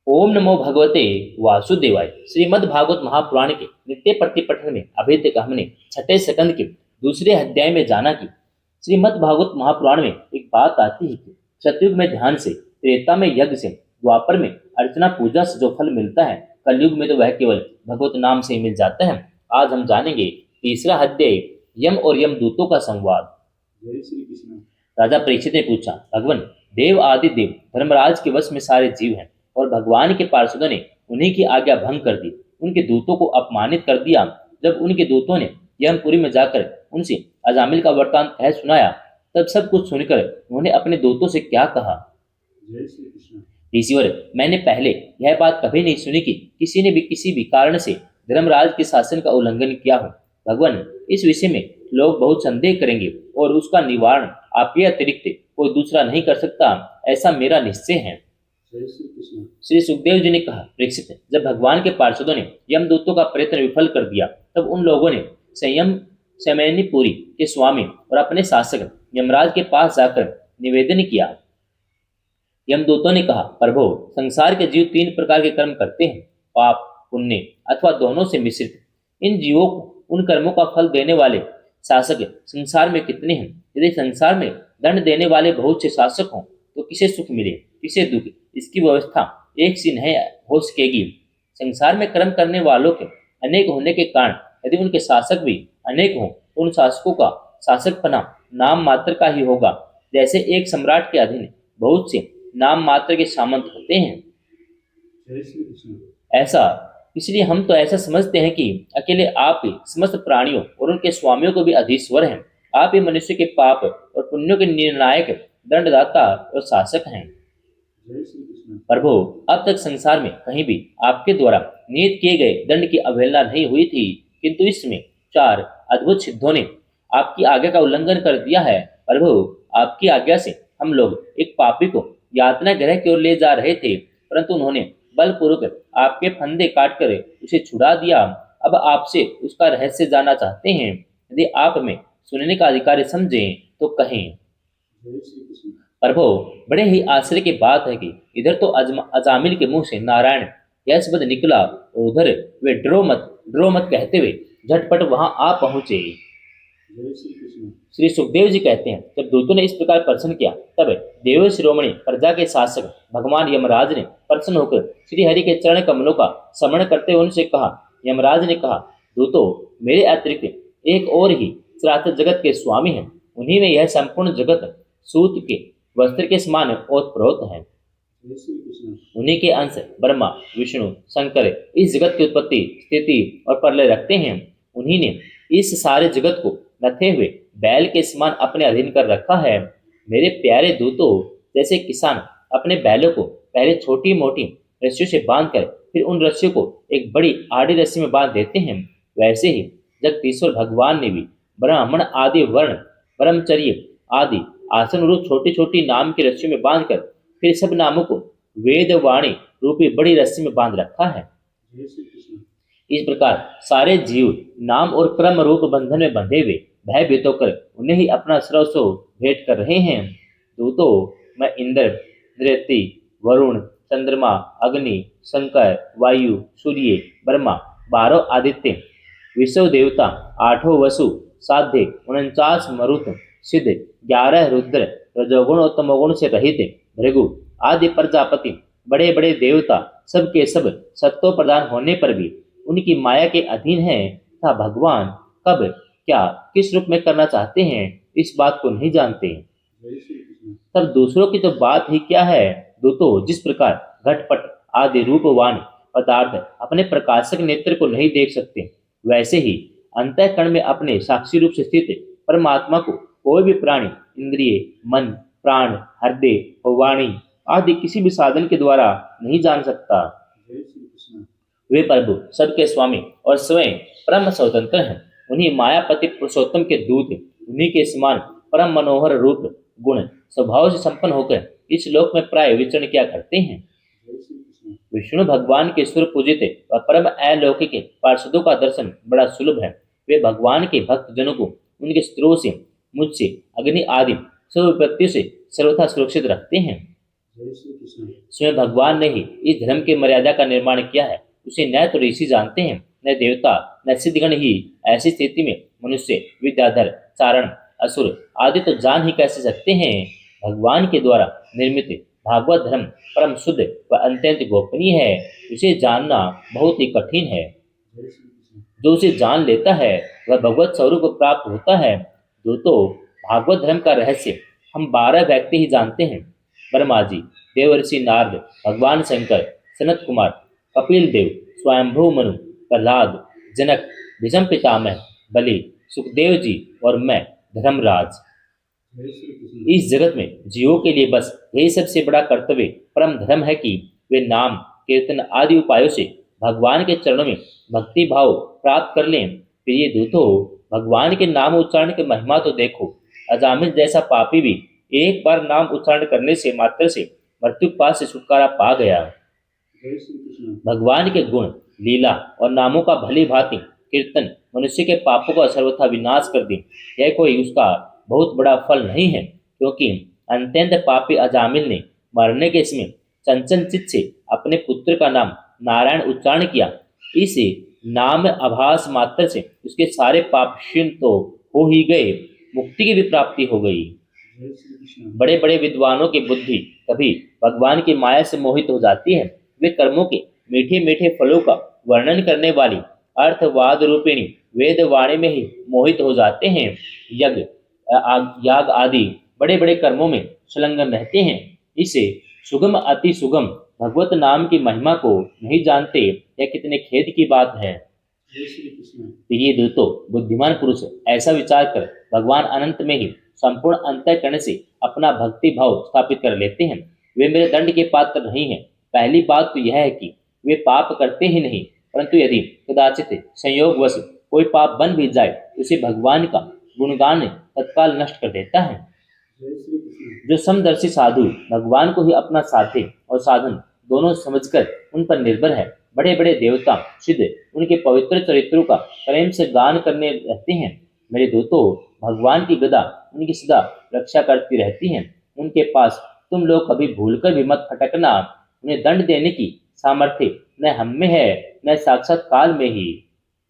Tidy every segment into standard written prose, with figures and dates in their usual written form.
ओम नमो भगवते वासुदेवाय। श्रीमद् भागवत महापुराण के नित्य प्रतिपठन में अभी तक हमने छठे स्कंद के दूसरे अध्याय में जाना कि श्रीमद् भागवत महापुराण में एक बात आती है कि सतयुग में ध्यान से, त्रेता में यज्ञ से, द्वापर में अर्चना पूजा से जो फल मिलता है, कलयुग में तो वह केवल भगवत नाम से ही मिल जाता है। आज हम जानेंगे तीसरा अध्याय, यम और यम दूतों का संवाद। जय श्री कृष्ण। राजा परीक्षित ने पूछा, भगवान, देव आदि देव धर्मराज के वश में सारे जीव हैं और भगवान के पार्षदों ने उन्हीं की आज्ञा भंग कर दी, उनके दूतों को अपमानित कर दिया। जब उनके दूतों ने यमपुरी में जाकर उनसे अजामिल का वृत्तांत कह सुनाया, तब सब कुछ सुनकर उन्होंने अपने दूतों से क्या कहा? जय श्री कृष्ण। ईश्वर, मैंने पहले यह बात कभी नहीं सुनी कि किसी ने भी किसी भी कारण से धर्मराज के शासन का उल्लंघन किया हो। भगवान, इस विषय में लोग बहुत संदेह करेंगे और उसका निवारण आपके अतिरिक्त कोई दूसरा नहीं कर सकता, ऐसा मेरा निश्चय है। जय श्री कृष्ण। श्री सुखदेव जी ने कहा, परीक्षित, जब भगवान के पार्षदों ने यमदूतों का प्रयत्न विफल कर दिया, तब उन लोगों ने संयम समयनीपुरी के स्वामी और अपने शासक यमराज के पास जाकर निवेदन किया। यमदूतों ने कहा, प्रभु, संसार के जीव तीन प्रकार के कर्म करते हैं, पाप, पुण्य अथवा दोनों से मिश्रित। इन जीवों को उन कर्मों का फल देने वाले शासक संसार में कितने हैं? यदि संसार में दंड देने वाले बहुत से शासक हों तो किसे सुख मिले, किसे दुख? इसकी व्यवस्था एक सी नहीं हो सकेगी। संसार में कर्म करने वालों के अनेक होने के कारण यदि उनके शासक भी अनेक हों तो उन शासकों का शासकपना नाम मात्र का ही होगा। जैसे एक सम्राट के अधीन बहुत से नाम मात्र के सामंत होते हैं। जय श्री कृष्ण। ऐसा इसलिए हम तो ऐसा समझते हैं कि अकेले आप ही समस्त प्राणियों और उनके स्वामियों को भी अधीश्वर हैं। आप ही मनुष्य के पाप और पुण्यों के निर्णायक, दंडदाता और शासक हैं। जय श्री कृष्ण। प्रभु, अब तक संसार में कहीं भी आपके द्वारा नियत किए गए दंड की अवहेलना नहीं हुई थी, किंतु इसमें चार अद्भुत सिद्धों ने आपकी आज्ञा का उल्लंघन कर दिया है। प्रभु, आपकी आज्ञा से हम लोग एक पापी को यातना गृह की ओर ले जा रहे थे, परंतु उन्होंने बलपूर्वक आपके फंदे काटकर उसे छुड़ा दिया। अब आपसे उसका रहस्य जानना चाहते हैं। यदि आप में सुनने का अधिकारी समझें तो कहें। जय श्री कृष्ण। प्रभु, बड़े ही आश्चर्य की बात है कि इधर तो अजामिल के मुंह से नारायण यह शब्द निकला और उधर वे ड्रो मत कहते हुए झटपट वहां आ पहुंचे। जय श्री कृष्ण। श्री सुखदेव जी कहते हैं, जब दूतों ने इस प्रकार प्रश्न किया, तब देव शिरोमणि प्रजा के शासक भगवान यमराज ने प्रसन्न होकर श्री हरि के चरण कमलों का स्मरण करते हुए उनसे कहा। यमराज ने कहा, दूतों, मेरे अतिरिक्त एक और ही चराचर जगत के स्वामी हैं। उन्हीं में यह संपूर्ण जगत सूत के वस्त्र के समान ओतप्रोत है। जय श्री कृष्ण। उन्हीं के अंश ब्रह्मा, विष्णु, शंकर इस जगत की उत्पत्ति, स्थिति और प्रलय रखते हैं। उन्हीं ने इस सारे जगत को नथे हुए बैल के समान अपने अधीन कर रखा है। मेरे प्यारे दूतों, जैसे किसान अपने बैलों को पहले छोटी मोटी रस्सियों से बांधकर फिर उन रस्सियों को एक बड़ी आड़ी रस्सी में बांध देते हैं, वैसे ही जगदीश्वर भगवान ने भी ब्राह्मण आदि वर्ण, ब्रह्मचर्य आदि आसन रूप छोटी छोटी नाम की रस्सी में बांधकर फिर सब नामों को वेद वाणी रूपी बड़ी रस्सी में बांध रखा है। जय श्री कृष्ण। इस प्रकार सारे जीव नाम और क्रम रूप बंधन में बंधे हुए भयभीत होकर उन्हें ही अपना सर्वस्व भेंट कर रहे हैं। दूतों, मैं इंद्र, धृति, वरुण, चंद्रमा, अग्नि, शंकर, वायु, सूर्य, ब्रह्मा, 12 आदित्य, विश्व देवता, 8 वसु, साध्य, 49 मरुत, सिद्ध, 11 रुद्र, रजोगुण और तमोगुण से रहित भृगु आदि प्रजापति, बड़े बड़े देवता, सब के सब सत्व प्रदान होने पर भी उनकी माया के अधीन है तथा भगवान कब, क्या, किस रूप में करना चाहते हैं, इस बात को नहीं जानते। जय श्री कृष्ण। तब दूसरों की तो बात ही क्या है। दूतों, जिस प्रकार घटपट आदि रूपवान पदार्थ अपने प्रकाशक नेत्र को नहीं देख सकते, वैसे ही अंतःकरण में अपने साक्षी रूप से स्थित परमात्मा को कोई भी प्राणी इंद्रिय, मन, प्राण, हृदय और वाणी आदि किसी भी साधन के द्वारा नहीं जान सकता। जय श्री कृष्ण। वे प्रभु सबके स्वामी और स्वयं परम स्वतंत्र हैं। उन्हीं मायापति पुरुषोत्तम के दूत, उन्हीं के समान परम मनोहर रूप, गुण, स्वभाव से संपन्न होकर इस लोक में प्राय विचरण किया करते हैं। जय श्री कृष्ण। विष्णु भगवान के सुर पूजित और परम अलौकिक पार्षदों का दर्शन बड़ा सुलभ है। वे भगवान के भक्त जनों को उनके स्त्रों से, मुझसे, अग्नि आदि सब विपत्तियों से सर्वथा सुरक्षित रखते हैं। जय श्री कृष्ण स्वयं भगवान ने ही इस धर्म की मर्यादा का निर्माण किया है। उसे न तो ऋषि जानते हैं, न देवता, न सिद्धगण ही। ऐसी स्थिति में मनुष्य, विद्याधर, चारण, असुर आदि तो जान ही कैसे सकते हैं। भगवान के द्वारा निर्मित भागवत धर्म परम शुद्ध व अत्यंत गोपनीय है। उसे जानना बहुत ही कठिन है। जय श्री कृष्ण जो उसे जान लेता है वह भगवत स्वरूप को प्राप्त होता है। दोस्तों, भागवत धर्म का रहस्य हम 12 व्यक्ति ही जानते हैं। ब्रह्मा जी, देवर्षि नारद, भगवान शंकर, सनत कुमार, कपिल देव, स्वयंभू मनु, प्रहलाद, जनक, भीष्म पितामह, बलि, सुखदेव जी और मैं धर्मराज। जय श्री कृष्ण इस जगत में जीवों के लिए बस यही सबसे बड़ा कर्तव्य परम धर्म है कि वे नाम, कीर्तन आदि उपायों से भगवान के चरणों में भक्ति भाव प्राप्त कर लें। प्रिय दूतों, भगवान के नाम उच्चारण की महिमा तो देखो। अजामिल जैसा पापी भी एक बार नाम उच्चारण करने से मात्र से मृत्यु पास से छुटकारा पा गया। जय श्री कृष्ण भगवान के गुण, लीला और नामों का भली भांति कीर्तन मनुष्य के पापों का सर्वथा विनाश कर दे, यह कोई उसका बहुत बड़ा फल नहीं है। क्योंकि अत्यंत पापी अजामिल ने मरने के समय चंचल चित्त से अपने पुत्र का नाम नारायण उच्चारण किया। इस नाम आभास मात्र से उसके सारे पाप क्षीण तो हो ही गए, मुक्ति की भी प्राप्ति हो गई। जय श्री कृष्ण बड़े बड़े विद्वानों की बुद्धि कभी भगवान की माया से मोहित हो जाती है। वे कर्मों के मीठे मीठे फलों का वर्णन करने वाली अर्थवाद रूपिणी वेद वाणी में ही मोहित हो जाते हैं। यज्ञ, याग आदि बड़े बड़े कर्मों में संलग्न रहते हैं। इसे सुगम अति सुगम भगवत नाम की महिमा को नहीं जानते, यह कितने खेद की बात है। जय श्री कृष्ण प्रिय दूतों, बुद्धिमान पुरुष ऐसा विचार कर भगवान अनंत में ही संपूर्ण अंतःकरण से अपना भक्ति भाव स्थापित कर लेते हैं। वे मेरे दंड के पात्र नहीं हैं। पहली बात तो यह है कि वे पाप करते ही नहीं, परंतु यदि कदाचित संयोगवश कोई पाप बन भी जाए तो उसे भगवान का गुणगान तत्काल नष्ट कर देता है। जय श्री कृष्ण जो समदर्शी साधु भगवान को ही अपना साथी और साधन दोनों समझकर उन पर निर्भर है, बड़े बड़े देवता सिद्ध उनके पवित्र चरित्रों का प्रेम से गान करने रहते हैं। मेरे दोस्तों, भगवान की गदा उनकी सदा रक्षा करती रहती है। उनके पास तुम लोग कभी भूलकर भी मत खटकना। उन्हें दंड देने की सामर्थ्य न हम में है, न साक्षात काल में ही।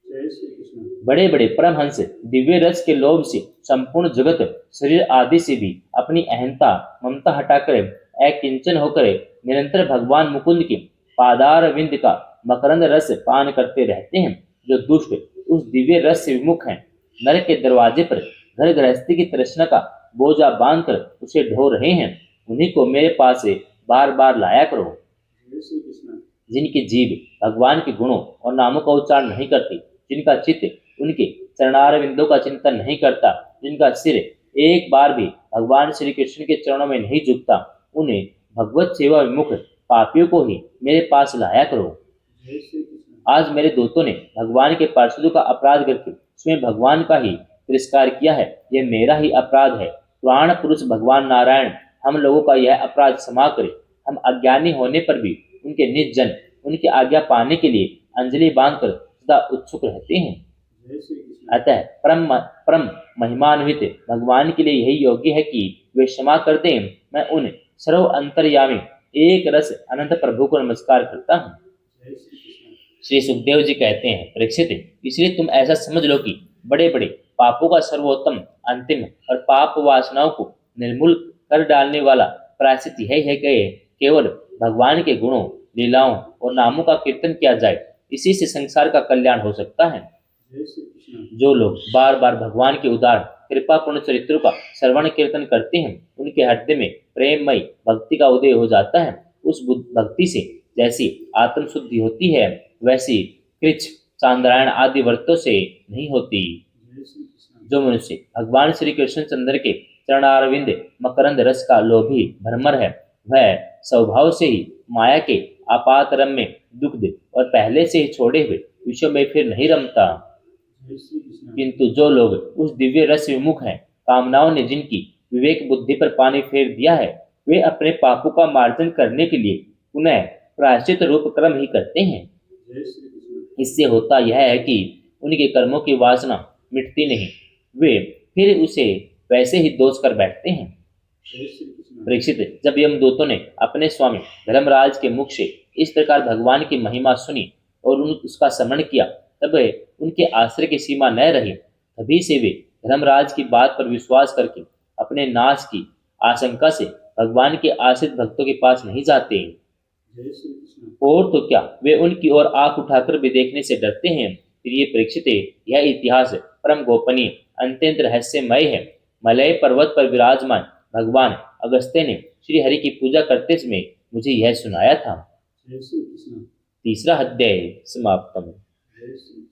जय श्री कृष्ण बड़े बड़े परमहंस दिव्य रस के लोभ से संपूर्ण जगत शरीर आदि से भी अपनी अहंता ममता हटाकर अकिंचन होकर निरंतर भगवान मुकुंद के पादार विंद का मकरंद रस पान करते रहते हैं। जो दुष्ट उस दिव्य रस से विमुख हैं, नरक के दरवाजे पर घर गृहस्थी की तृष्णा का बोझा बांधकर उसे ढो रहे हैं, उन्हीं को मेरे पास से बार बार लाया करो। जय श्री कृष्ण जिनकी जीभ भगवान के गुणों और नामों का उच्चारण नहीं करती, जिनका चित्त उनके चरणार बिंदों का चिंतन नहीं करता, जिनका सिर एक बार भी भगवान श्री कृष्ण के चरणों में नहीं झुकता, उन्हें भगवत सेवा विमुख पापियों को ही मेरे पास लाया करो। जय श्री कृष्ण आज मेरे दोस्तों ने भगवान के पार्षदों का अपराध करके स्वयं भगवान का ही तिरस्कार किया है। यह मेरा ही अपराध है। पुराण पुरुष भगवान नारायण हम लोगों का यह अपराध क्षमा करे। हम अज्ञानी होने पर भी उनके निज जन उनकी आज्ञा पाने के लिए अंजलि बांधकर सदा उत्सुक रहते हैं। जय श्री कृष्ण अतः परम महिमान्वित भगवान के लिए यही योग्य है कि वे क्षमा कर दें। मैं उन सर्व अंतर्यामी एक रस अनंत प्रभु को नमस्कार करता हूँ। जय श्री कृष्ण श्री सुखदेव जी कहते हैं, परीक्षित, इसलिए तुम ऐसा समझ लो कि बड़े बड़े पापों का सर्वोत्तम अंतिम और पाप वासनाओं को निर्मूल कर डालने वाला प्रायश्चित यही है कि केवल भगवान के गुणों, लीलाओं और नामों का कीर्तन किया जाए। इसी से संसार का कल्याण हो सकता है। जय श्री कृष्ण जो लोग बार बार भगवान के उदार कृपापूर्ण चरित्रों का श्रवण कीर्तन करते हैं, उनके हृदय में प्रेममयी भक्ति का उदय हो जाता है। उस भक्ति से जैसी आत्म शुद्धि होती है, वैसी कृच्छ, चांद्रायण आदि व्रतों से नहीं होती। जय श्री कृष्ण जो मनुष्य भगवान श्री कृष्ण चंद्र के चरणारविंद मकरंद रस का लोभी भ्रमर है, वह स्वभाव से ही माया के आपात रम में दुग्ध और पहले से ही छोड़े हुए विषयों में फिर नहीं रमता। जय श्री कृष्ण किंतु जो लोग उस दिव्य रस विमुख हैं, कामनाओं ने जिनकी विवेक बुद्धि पर पानी फेर दिया है, वे अपने पापों का मार्जन करने के लिए पुनः प्रायश्चित रूप कर्म ही करते हैं। जय श्री कृष्ण इससे होता यह है कि उनके कर्मों की वासना मिटती नहीं, वे फिर उसे वैसे ही दोष कर बैठते हैं। जय श्री कृष्ण परीक्षित, जब यमदूतों ने अपने स्वामी धर्मराज के मुख से इस प्रकार भगवान की महिमा सुनी और उसका स्मरण किया, तब उनके आश्रय की सीमा न रही। तभी से वे धर्मराज की बात पर विश्वास करके अपने नाश की आशंका से भगवान के आश्रित भक्तों के पास नहीं जाते हैं। जय श्री कृष्ण। और तो क्या, वे उनकी ओर आंख उठाकर भी देखने से डरते हैं। फिर ये परीक्षित, यह इतिहास परम गोपनीय अत्यंत रहस्यमय है। मलय पर्वत पर विराजमान भगवान अगस्त्य ने श्री हरि की पूजा करते समय मुझे यह सुनाया था। जय श्री कृष्ण। तीसरा अध्याय समाप्तम। जय श्री